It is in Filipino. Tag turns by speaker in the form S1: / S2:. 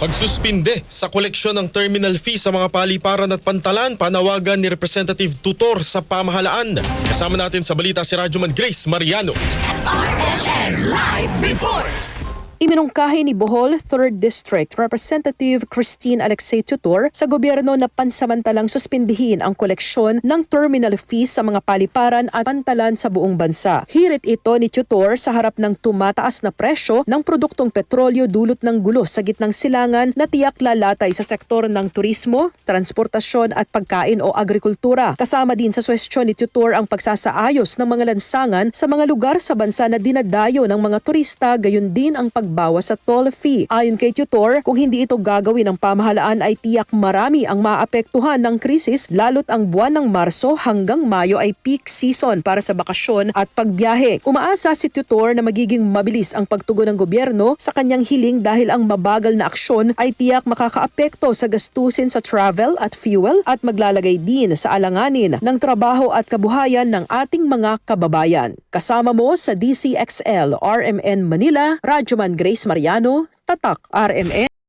S1: Pagsuspinde sa koleksyon ng terminal fee sa mga paliparan at pantalan, panawagan ni Representative Tutor sa pamahalaan. Kasama natin sa balita si Radyoman Grace Mariano.
S2: RMN Live Report!
S3: Iminungkahi ni Bohol 3rd District Representative Christine Alexey Tutor sa gobyerno na pansamantalang suspindihin ang koleksyon ng terminal fees sa mga paliparan at pantalan sa buong bansa. Hirit ito ni Tutor sa harap ng tumataas na presyo ng produktong petrolyo dulot ng gulo sa gitnang silangan na tiyak lalatay sa sektor ng turismo, transportasyon at pagkain o agrikultura. Kasama din sa suwestyon ni Tutor ang pagsasaayos ng mga lansangan sa mga lugar sa bansa na dinadayo ng mga turista, gayon din ang pagbawas sa toll fee. Ayon kay Tutor, kung hindi ito gagawin ng pamahalaan ay tiyak marami ang maapektuhan ng krisis, lalo't ang buwan ng Marso hanggang Mayo ay peak season para sa bakasyon at pagbiyahe. Umaasa si Tutor na magiging mabilis ang pagtugon ng gobyerno sa kanyang hiling dahil ang mabagal na aksyon ay tiyak makakaapekto sa gastusin sa travel at fuel at maglalagay din sa alanganin ng trabaho at kabuhayan ng ating mga kababayan. Kasama mo sa DCXL RMN Manila, Radyoman Grace Mariano, Tatak RMN.